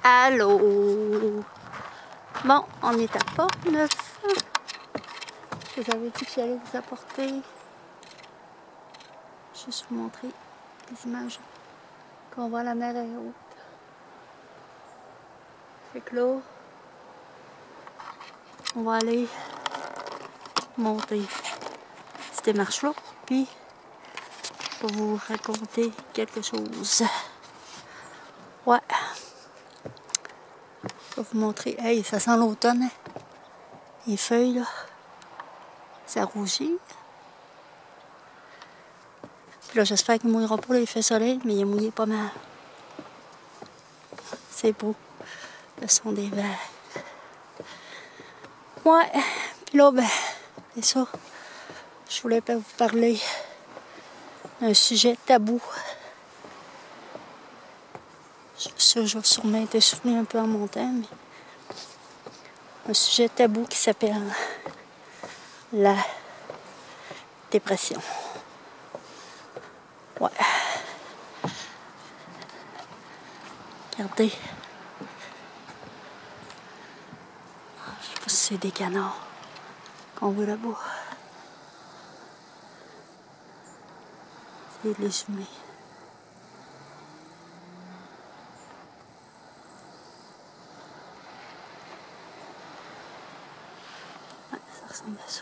Allô? Bon, on est à Port-Neuf. Je vous avais dit que j'allais vous apporter. Juste vous montrer les images. Qu'on voit la mer est haute. Fait que là, on va aller monter ces marches-là. Puis, je vais vous raconter quelque chose. Ouais. Je vais vous montrer. Hey, ça sent l'automne. Hein? Les feuilles, là, ça rougit. Puis là, j'espère qu'il ne mouillera pas. Là, il fait soleil, mais il est mouillé pas mal. C'est beau. Le son des vagues. Ouais. Puis là, ben, c'est ça. Je voulais pas vous parler d'un sujet tabou. Ça, je vais sûrement être soufflé un peu en montant, mais un sujet tabou qui s'appelle la dépression. Ouais. Regardez. Je sais pas si c'est des canards qu'on voit là-bas. C'est les humains. Ouais, ça ressemble à ça.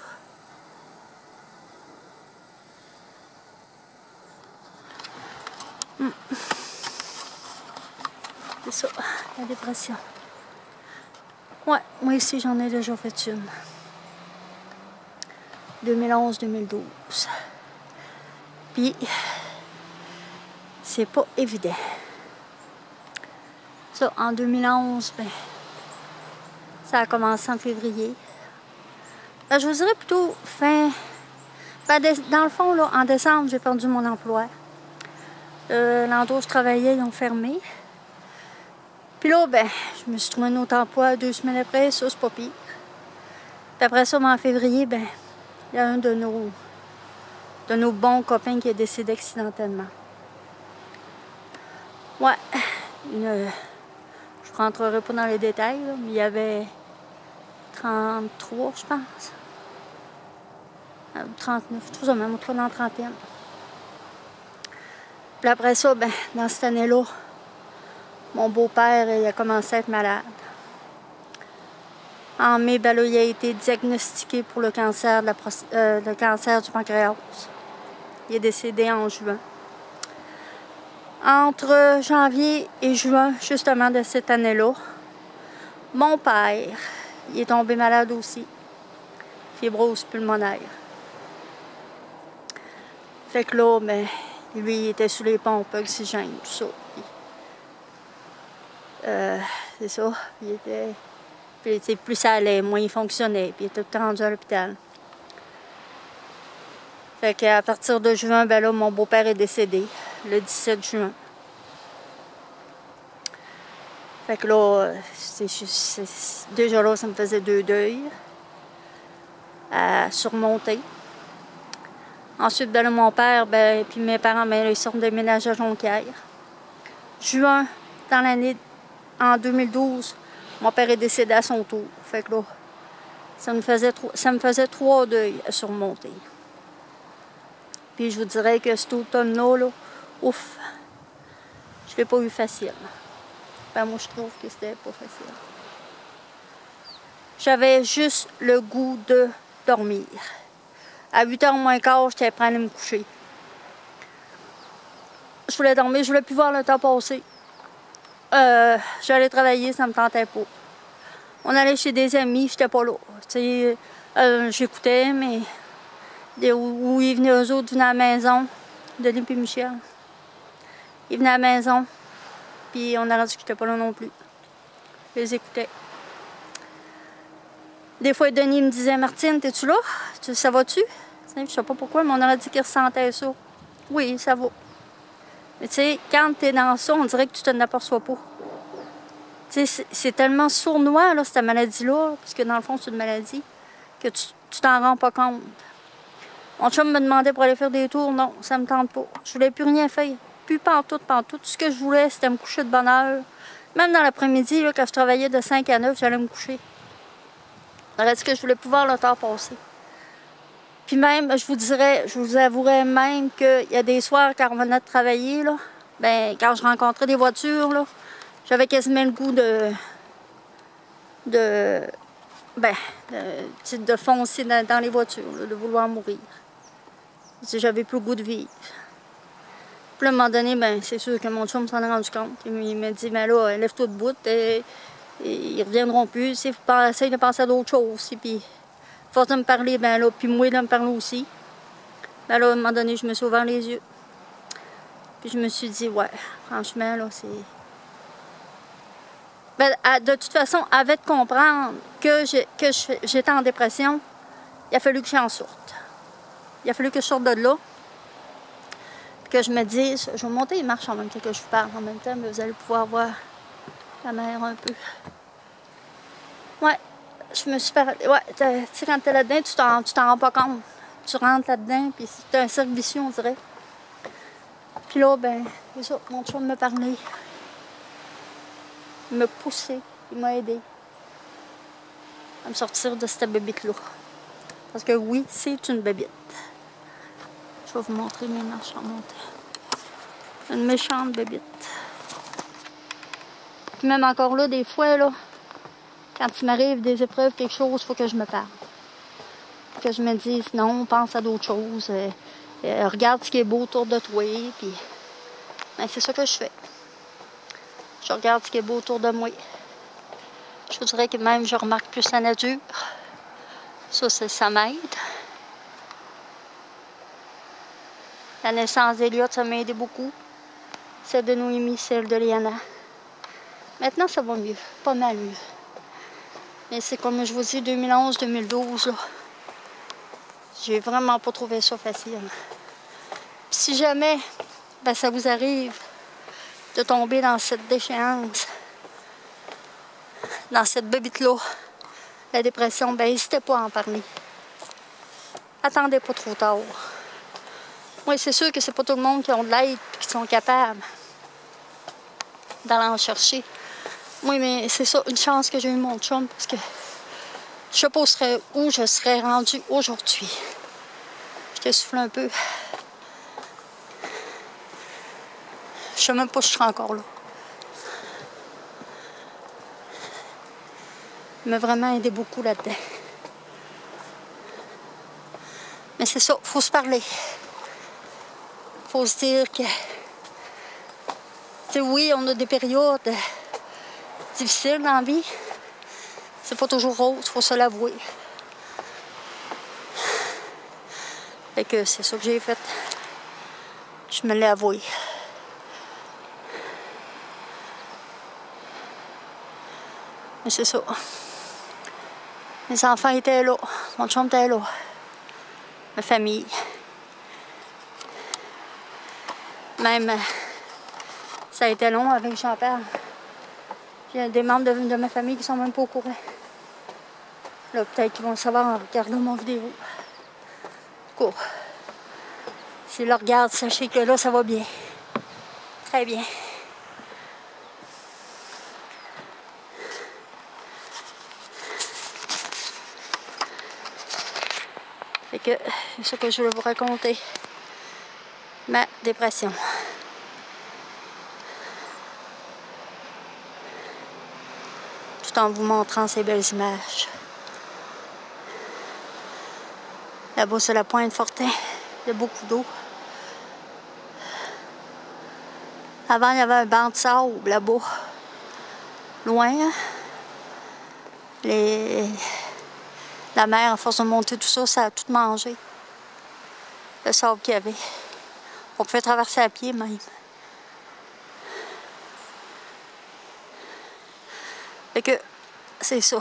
C'est ça, la dépression. Ouais, moi ici j'en ai déjà fait une. 2011-2012. Puis, c'est pas évident. Ça, en 2011, ben, ça a commencé en février. Ben, je vous dirais plutôt fin... Ben, dans le fond, là, en décembre, j'ai perdu mon emploi. L'endroit où je travaillais, ils ont fermé. Puis là, ben, je me suis trouvé un autre emploi 2 semaines après, ça, c'est pas pire. Puis après ça, en février, ben, il y a un de nos bons copains qui est décédé accidentellement. Ouais, je rentrerai pas dans les détails, là, mais il y avait 33, je pense. 39, tout ça même, dans la trentaine. Puis après ça, ben, dans cette année-là, mon beau-père, il a commencé à être malade. En mai, ben là, il a été diagnostiqué pour le cancer, le cancer du pancréas. Il est décédé en juin. Entre janvier et juin, justement, de cette année-là, mon père, il est tombé malade aussi. Fibrose pulmonaire. Fait que là, ben, lui, il était sous les pompes, oxygène, tout ça. C'est ça. Il était... Puis, plus ça allait, moins il fonctionnait. Puis il était tout le temps rendu à l'hôpital. Fait qu'à partir de juin, ben là, mon beau-père est décédé, le 17 juin. Fait que là, déjà là, ça me faisait 2 deuils à surmonter. Ensuite, ben là, mon père, ben, puis mes parents, ben, ils sont déménagés à Jonquière. Juin, dans l'année, en 2012, mon père est décédé à son tour. Fait que là, ça me faisait 3 deuils à surmonter. Puis je vous dirais que cet automne-là, là, ouf, je l'ai pas eu facile. Ben, moi, je trouve que c'était pas facile. J'avais juste le goût de dormir. À 8h moins quart, j'étais prête à aller me coucher. Je voulais dormir, je voulais plus voir le temps passer. J'allais travailler, ça me tentait pas. On allait chez des amis, j'étais pas là. J'écoutais, mais où ils venaient, eux autres venaient à la maison. Denis et Michel. Ils venaient à la maison, puis on a dit que j'étais pas là non plus. Je les écoutais. Des fois, Denis me disait « Martine, t'es-tu là? Ça va-tu? » Je sais pas pourquoi, mais on aurait dit qu'il ressentait ça. Oui, ça va. Mais tu sais, quand t'es dans ça, on dirait que tu te n'aperçois pas. Tu sais, c'est tellement sournois, là, cette maladie-là, parce que dans le fond, c'est une maladie, que tu t'en rends pas compte. Mon chum me demandait pour aller faire des tours. Non, ça me tente pas. Je voulais plus rien faire. Plus pantoute, pantoute. Tout ce que je voulais, c'était me coucher de bonne heure, Même dans l'après-midi, là, quand je travaillais de 5 à 9, j'allais me coucher. Le reste que je voulais plus voir le temps passer. Puis même, je vous avouerais même qu'il y a des soirs, quand on venait de travailler, là, ben, quand je rencontrais des voitures, là, j'avais quasiment le goût de foncer dans les voitures, là, de vouloir mourir. J'avais plus le goût de vivre. Puis à un moment donné, ben, c'est sûr que mon chum s'en est rendu compte. Il m'a dit, mais là, lève-toi de bout, et ils reviendront plus. Essaye de penser à d'autres choses. Puis, force de me parler, ben là, puis moi de me parler aussi. Ben là, à un moment donné, je me suis ouvert les yeux. Puis je me suis dit, ouais, franchement, là, c'est... Ben, de toute façon, avant de comprendre que j'étais en dépression, il a fallu que j'en sorte. Il a fallu que je sorte de là. Puis que je me dise, je vais monter les marches en même temps que je vous parle. En même temps, mais vous allez pouvoir voir la mer un peu. Ouais, je me suis parlé. Ouais, tu sais, quand t'es là-dedans, tu t'en rends pas compte. Tu rentres là-dedans, puis c'est un cercle vicieux, on dirait. Puis là, ben, c'est ça, mon chum me parlait. Il m'a poussé, il m'a aidé à me sortir de cette bébite-là. Parce que oui, c'est une bébite. Je vais vous montrer mes marches en montant. Une méchante bébite. Puis même encore là, des fois, là, quand il m'arrive des épreuves, quelque chose, il faut que je me parle. Que je me dise, non, pense à d'autres choses. Regarde ce qui est beau autour de toi. Puis, ben, c'est ça que je fais. Je regarde ce qui est beau autour de moi. Je vous dirais que même je remarque plus la nature. Ça m'aide. La naissance d'Eliott, ça m'a aidé beaucoup. Celle de Noémie, celle de Liana. Maintenant, ça va mieux. Pas mal mieux. Mais c'est comme je vous dis, 2011-2012, là. J'ai vraiment pas trouvé ça facile. Puis si jamais, ben, ça vous arrive de tomber dans cette déchéance, dans cette bébite-là, la dépression, ben n'hésitez pas à en parler. Attendez pas trop tard. Moi, c'est sûr que c'est pas tout le monde qui ont de l'aide et qui sont capables d'aller en chercher. Oui, mais c'est ça, une chance que j'ai eu mon chum, parce que je sais pas où je serais rendue aujourd'hui. Je t'essouffle un peu. Je sais même pas si je serai encore là. Il m'a vraiment aidé beaucoup là-dedans. Mais c'est ça, faut se parler. Faut se dire que... oui, on a des périodes difficiles dans la vie. C'est pas toujours rose, faut se l'avouer. Fait que c'est ça que j'ai fait. Je me l'ai avoué. Mais c'est ça. Mes enfants étaient là. Mon chum était là. Ma famille. Même, ça a été long avec que j'en parle. Il y a des membres de ma famille qui sont même pas au courant. Là, peut-être qu'ils vont le savoir en regardant mon vidéo. En tout cas, s'ils le regardent, sachez que là, ça va bien. Très bien. Fait que c'est ça que je voulais vous raconter. Ma dépression. Tout en vous montrant ces belles images. Là-bas, c'est la pointe Fortin. Il y a beaucoup d'eau. Avant, il y avait un banc de sable là-bas. Loin. La mer, à force de monter tout ça, ça a tout mangé. Le sable qu'il y avait. On pouvait traverser à pied même. Fait que c'est ça.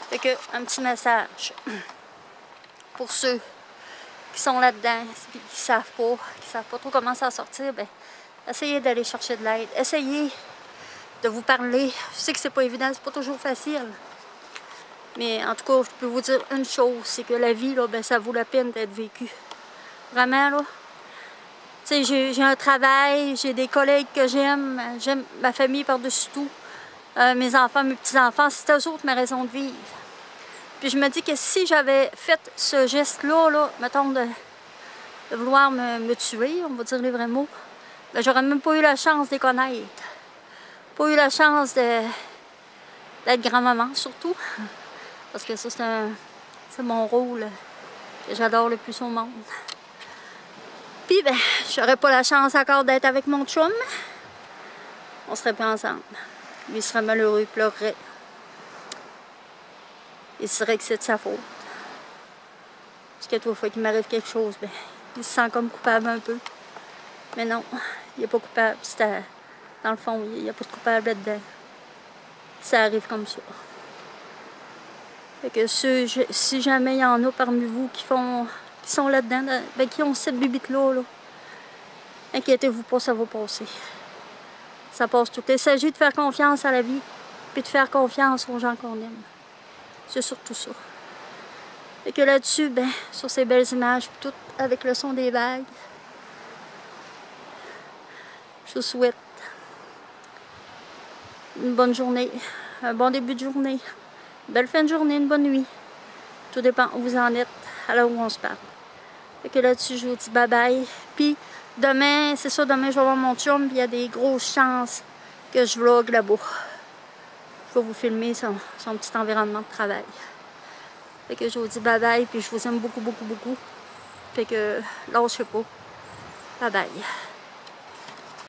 Fait que un petit message pour ceux qui sont là-dedans, qui savent pas trop comment s'en sortir, ben essayez d'aller chercher de l'aide. Essayez de vous parler. Je sais que c'est pas évident, c'est pas toujours facile. Mais en tout cas, je peux vous dire une chose, c'est que la vie, là, ben, ça vaut la peine d'être vécue. Vraiment, là. Tu sais, j'ai un travail, j'ai des collègues que j'aime ma famille par-dessus tout. Mes enfants, mes petits-enfants, c'est eux autres ma raison de vivre. Puis je me dis que si j'avais fait ce geste-là, mettons, de vouloir me tuer, on va dire les vrais mots, ben, j'aurais même pas eu la chance de les connaître. Pas eu la chance d'être grand-maman, surtout. Parce que ça, c'est mon rôle que j'adore le plus au monde. Puis, ben, j'aurais pas la chance encore d'être avec mon chum. On serait pas ensemble. Lui, il serait malheureux, il pleurerait. Il serait que c'est de sa faute. Parce que toute fois qu'il m'arrive quelque chose, ben, il se sent comme coupable un peu. Mais non, il n'est pas coupable. Dans le fond, il n'y a pas de coupable là-dedans. Ça arrive comme ça. Fait que si jamais il y en a parmi vous qui sont là-dedans, ben, qui ont cette bibite-là, inquiétez-vous pas, ça va passer. Ça passe tout. Il s'agit de faire confiance à la vie, puis de faire confiance aux gens qu'on aime. C'est surtout ça. Et que là-dessus, ben, sur ces belles images, tout avec le son des vagues, je vous souhaite une bonne journée, un bon début de journée, une belle fin de journée, une bonne nuit. Tout dépend où vous en êtes, à l'heure où on se parle. Et que là-dessus, je vous dis bye-bye. Puis demain, c'est ça, demain, je vais voir mon chum, puis il y a des grosses chances que je vlog là-bas. Je vais vous filmer son petit environnement de travail. Fait que je vous dis bye-bye, puis je vous aime beaucoup, beaucoup, beaucoup. Fait que lâchez pas. Bye-bye.